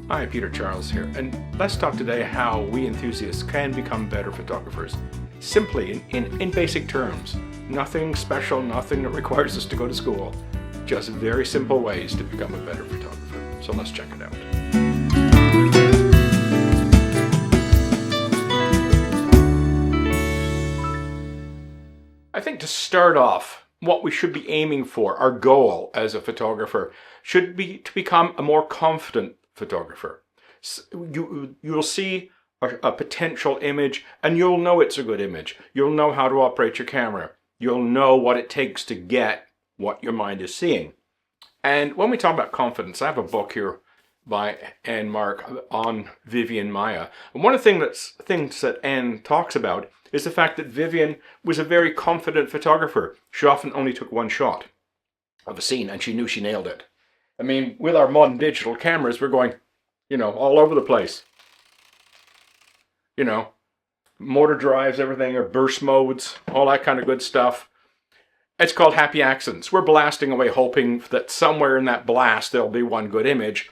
Hi, Peter Charles here, and let's talk today how we enthusiasts can become better photographers. Simply, in basic terms. Nothing special, nothing that requires us to go to school. Just very simple ways to become a better photographer. So let's check it out. I think to start off, what we should be aiming for, our goal as a photographer, should be to become a more confident photographer. You'll see a potential image and you'll know it's a good image. You'll know how to operate your camera. You'll know what it takes to get what your mind is seeing. And when we talk about confidence, I have a book here by Anne Mark on Vivian Maya. And one of the things that Anne talks about is the fact that Vivian was a very confident photographer. She often only took one shot of a scene and she knew she nailed it. I mean, with our modern digital cameras, we're going, all over the place. Motor drives, everything, or burst modes, all that kind of good stuff. It's called happy accidents. We're blasting away hoping that somewhere in that blast there'll be one good image.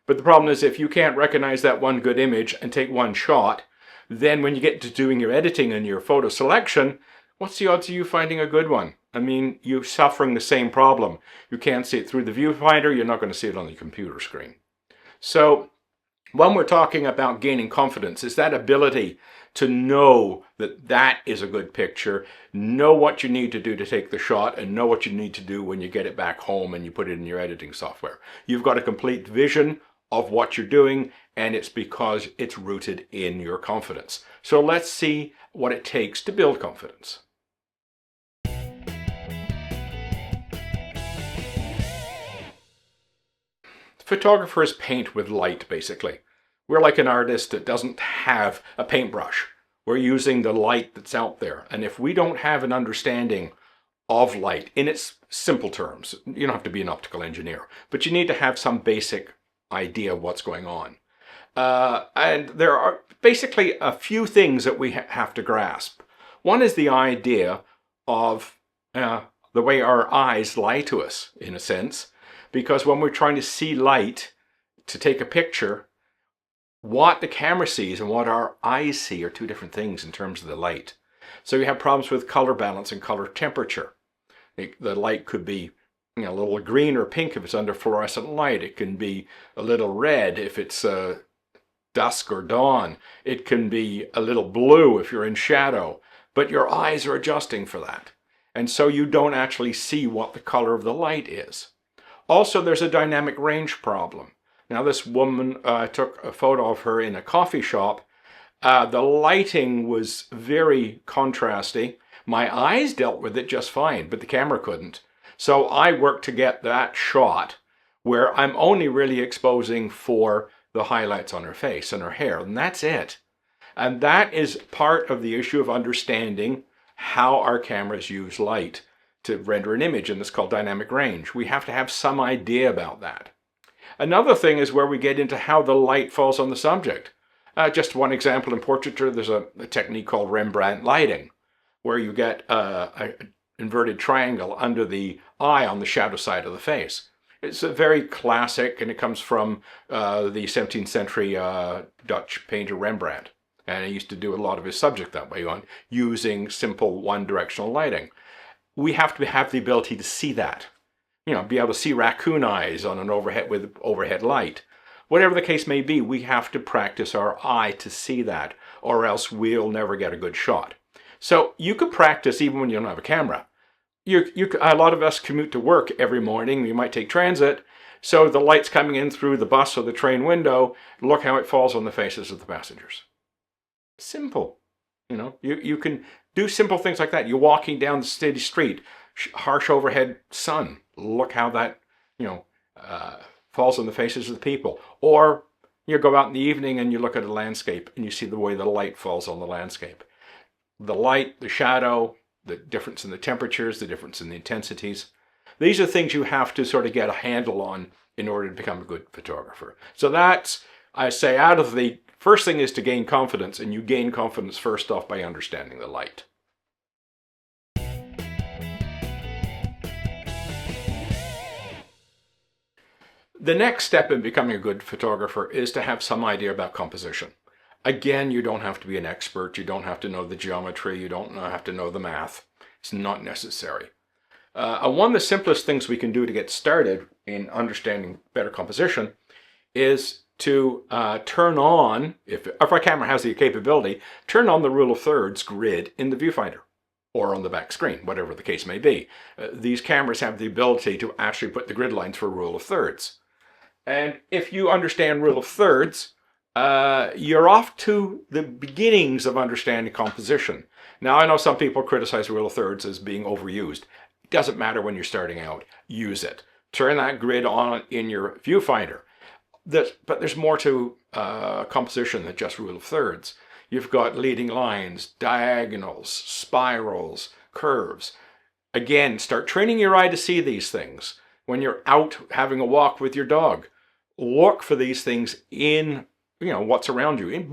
But the problem is if you can't recognize that one good image and take one shot, then when you get to doing your editing and your photo selection, what's the odds of you finding a good one? I mean, you're suffering the same problem. You can't see it through the viewfinder, you're not going to see it on the computer screen. So when we're talking about gaining confidence, it's that ability to know that that is a good picture, know what you need to do to take the shot, and know what you need to do when you get it back home and you put it in your editing software. You've got a complete vision of what you're doing, and it's because it's rooted in your confidence. So let's see what it takes to build confidence. Photographers paint with light, basically. We're like an artist that doesn't have a paintbrush. We're using the light that's out there. And if we don't have an understanding of light in its simple terms, you don't have to be an optical engineer, but you need to have some basic idea of what's going on. And there are basically a few things that we have to grasp. One is the idea of the way our eyes lie to us, in a sense, because when we're trying to see light to take a picture, what the camera sees and what our eyes see are two different things in terms of the light. So you have problems with color balance and color temperature. The light could be a little green or pink if it's under fluorescent light. It can be a little red if it's dusk or dawn. It can be a little blue if you're in shadow. But your eyes are adjusting for that. And so you don't actually see what the color of the light is. Also, there's a dynamic range problem. Now, this woman, I took a photo of her in a coffee shop. The lighting was very contrasty. My eyes dealt with it just fine, but the camera couldn't. So I worked to get that shot where I'm only really exposing for the highlights on her face and her hair, and that's it. And that is part of the issue of understanding how our cameras use light to render an image, and it's called dynamic range. We have to have some idea about that. Another thing is where we get into how the light falls on the subject. Just one example in portraiture, there's a technique called Rembrandt lighting, where you get an inverted triangle under the eye on the shadow side of the face. It's a very classic, and it comes from the 17th century Dutch painter Rembrandt. And he used to do a lot of his subject that way on, using simple one-directional lighting. We have to have the ability to see that. Be able to see raccoon eyes on an overhead light. Whatever the case may be, we have to practice our eye to see that, or else we'll never get a good shot. So you could practice even when you don't have a camera. A lot of us commute to work every morning. You might take transit, so the light's coming in through the bus or the train window. Look how it falls on the faces of the passengers. Simple. You can do simple things like that. You're walking down the city street, harsh overhead sun. Look how that, falls on the faces of the people. Or you go out in the evening and you look at a landscape and you see the way the light falls on the landscape. The light, the shadow, the difference in the temperatures, the difference in the intensities. These are things you have to sort of get a handle on in order to become a good photographer. So that's, I say, out of the first thing is to gain confidence, and you gain confidence first off by understanding the light. The next step in becoming a good photographer is to have some idea about composition. Again, you don't have to be an expert. You don't have to know the geometry. You don't have to know the math. It's not necessary. One of the simplest things we can do to get started in understanding better composition is to turn on, if our camera has the capability, turn on the rule of thirds grid in the viewfinder or on the back screen, whatever the case may be. These cameras have the ability to actually put the grid lines for rule of thirds. And if you understand rule of thirds, you're off to the beginnings of understanding composition. Now, I know some people criticize rule of thirds as being overused. It doesn't matter when you're starting out. Use it. Turn that grid on in your viewfinder. But there's more to composition than just rule of thirds. You've got leading lines, diagonals, spirals, curves. Again, start training your eye to see these things. When you're out having a walk with your dog, look for these things in, what's around you. In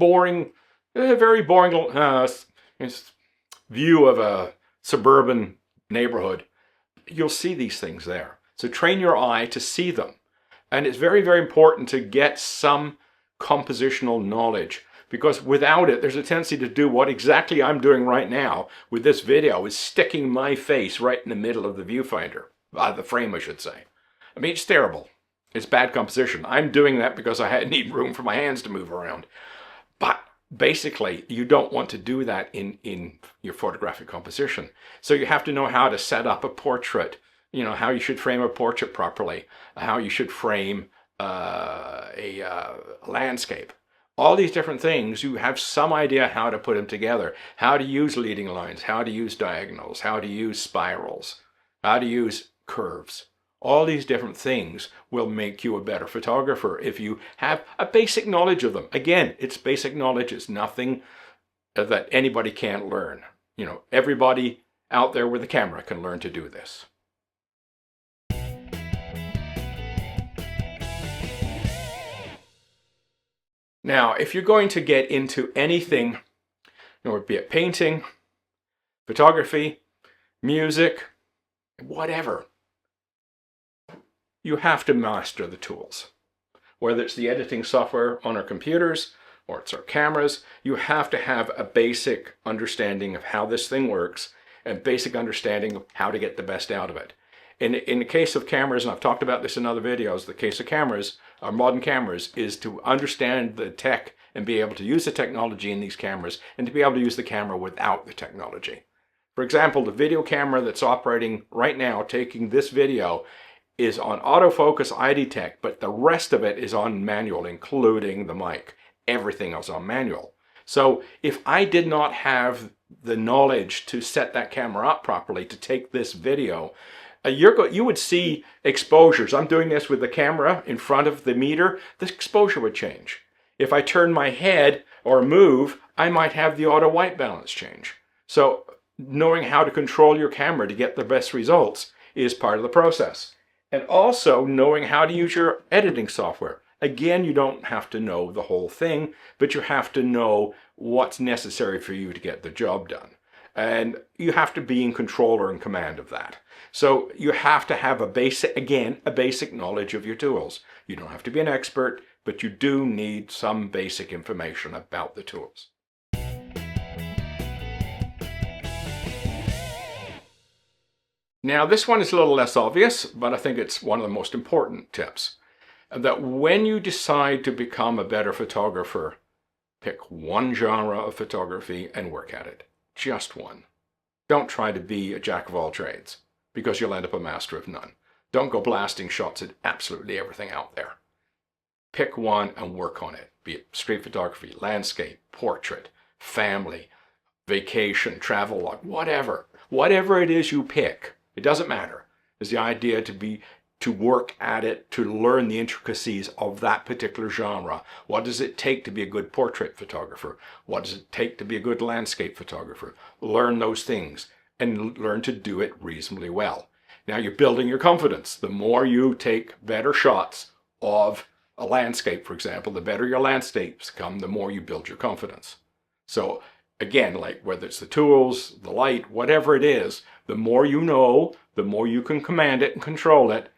very boring view of a suburban neighborhood, you'll see these things there. So train your eye to see them. And it's very, very important to get some compositional knowledge, because without it, there's a tendency to do what exactly I'm doing right now with this video, is sticking my face right in the middle of the viewfinder, the frame, I should say. I mean, it's terrible. It's bad composition. I'm doing that because I need room for my hands to move around. But basically, you don't want to do that in your photographic composition. So you have to know how to set up a portrait, how you should frame a portrait properly, how you should frame a landscape. All these different things, you have some idea how to put them together, how to use leading lines, how to use diagonals, how to use spirals, how to use curves. All these different things will make you a better photographer if you have a basic knowledge of them. Again, it's basic knowledge. It's nothing that anybody can't learn. Everybody out there with a camera can learn to do this. Now, if you're going to get into anything, be it painting, photography, music, whatever, you have to master the tools. Whether it's the editing software on our computers or it's our cameras, you have to have a basic understanding of how this thing works and basic understanding of how to get the best out of it. In the case of cameras, and I've talked about this in other videos, the case of cameras, our modern cameras, is to understand the tech and be able to use the technology in these cameras and to be able to use the camera without the technology. For example, the video camera that's operating right now, taking this video, is on autofocus ID tech, but the rest of it is on manual, including the mic. Everything else on manual. So if I did not have the knowledge to set that camera up properly to take this video, you would see exposures. I'm doing this with the camera in front of the meter. The exposure would change. If I turn my head or move, I might have the auto white balance change. So knowing how to control your camera to get the best results is part of the process. And also knowing how to use your editing software. Again, you don't have to know the whole thing, but you have to know what's necessary for you to get the job done. And you have to be in control or in command of that. So you have to have a basic knowledge of your tools. You don't have to be an expert, but you do need some basic information about the tools. Now, this one is a little less obvious, but I think it's one of the most important tips. That when you decide to become a better photographer, pick one genre of photography and work at it. Just one. Don't try to be a jack of all trades, because you'll end up a master of none. Don't go blasting shots at absolutely everything out there. Pick one and work on it, be it street photography, landscape, portrait, family, vacation, travel log, whatever. Whatever it is you pick, it doesn't matter. It's the idea to work at it, to learn the intricacies of that particular genre. What does it take to be a good portrait photographer? What does it take to be a good landscape photographer? Learn those things and learn to do it reasonably well. Now you're building your confidence. The more you take better shots of a landscape, for example, the better your landscapes come, the more you build your confidence. So again, like whether it's the tools, the light, whatever it is, the more you know, the more you can command it and control it,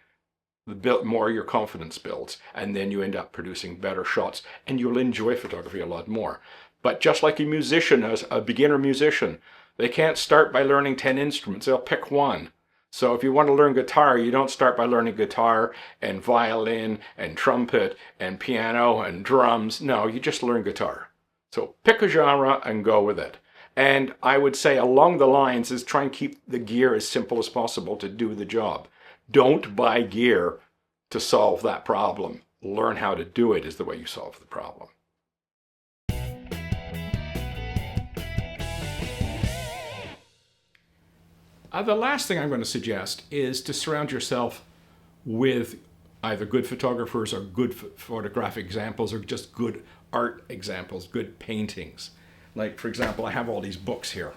the more your confidence builds, and then you end up producing better shots, and you'll enjoy photography a lot more. But just like a musician, as a beginner musician, they can't start by learning 10 instruments. They'll pick one. So if you want to learn guitar, you don't start by learning guitar and violin and trumpet and piano and drums. No, you just learn guitar. So pick a genre and go with it. And I would say along the lines is try and keep the gear as simple as possible to do the job. Don't buy gear to solve that problem. Learn how to do it is the way you solve the problem. The last thing I'm going to suggest is to surround yourself with either good photographers or good photographic examples, or just good art examples, good paintings. Like, for example, I have all these books here.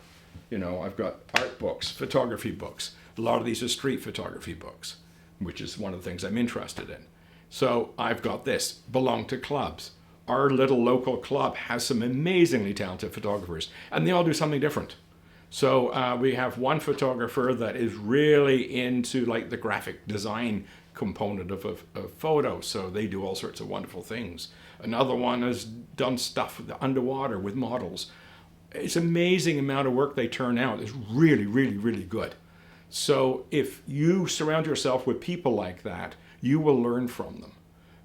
You know, I've got art books, photography books. A lot of these are street photography books, which is one of the things I'm interested in. So I've got this, belong to clubs. Our little local club has some amazingly talented photographers, and they all do something different. So we have one photographer that is really into like the graphic design component of photos. So they do all sorts of wonderful things. Another one has done stuff underwater with models. It's an amazing amount of work they turn out. It's really, really, really good. So if you surround yourself with people like that, you will learn from them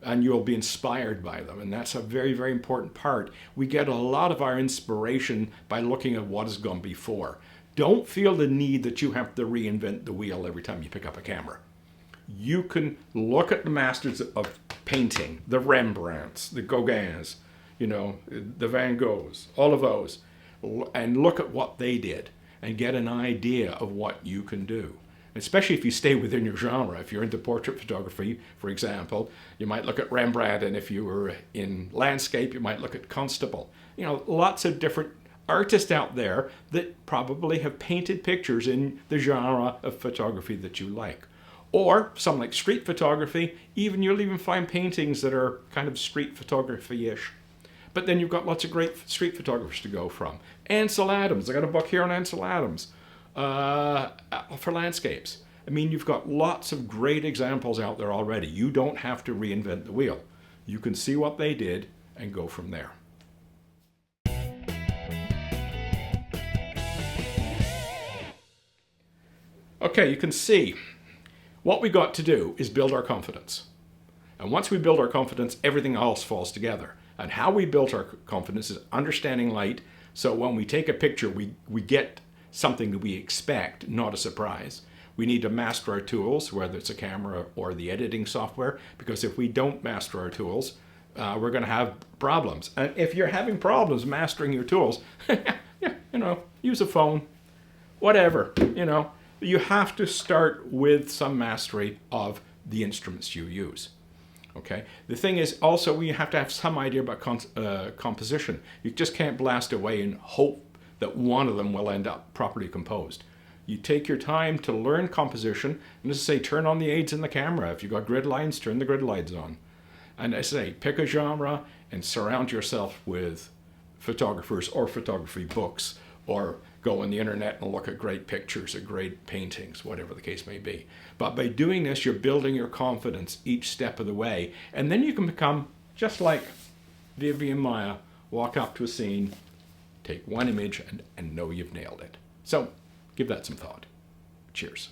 and you'll be inspired by them. And that's a very, very important part. We get a lot of our inspiration by looking at what has gone before. Don't feel the need that you have to reinvent the wheel every time you pick up a camera. You can look at the masters of painting, the Rembrandts, the Gauguins, you know, the Van Goghs, all of those, and look at what they did and get an idea of what you can do. Especially if you stay within your genre. If you're into portrait photography, for example, you might look at Rembrandt, and if you were in landscape, you might look at Constable. You know, lots of different artists out there that probably have painted pictures in the genre of photography that you like. Or some like street photography, you'll even find paintings that are kind of street photography-ish. But then you've got lots of great street photographers to go from. Ansel Adams, I got a book here on Ansel Adams. For landscapes. I mean, you've got lots of great examples out there already. You don't have to reinvent the wheel. You can see what they did and go from there. Okay, you can see what we got to do is build our confidence. And once we build our confidence, everything else falls together. And how we built our confidence is understanding light. So when we take a picture, we get something that we expect, not a surprise. We need to master our tools, whether it's a camera or the editing software, because if we don't master our tools, we're going to have problems. And if you're having problems mastering your tools, yeah, you know, use a phone, whatever, you know. You have to start with some mastery of the instruments you use. Okay. The thing is also we have to have some idea about composition. You just can't blast away and hope that one of them will end up properly composed. You take your time to learn composition, and as I say, turn on the aids in the camera. If you've got grid lines, turn the grid lines on. And as I say, pick a genre and surround yourself with photographers or photography books, or go on the internet and look at great pictures or great paintings, whatever the case may be. But by doing this, you're building your confidence each step of the way, and then you can become just like Vivian Maya, walk up to a scene, take one image and know you've nailed it. So give that some thought. Cheers.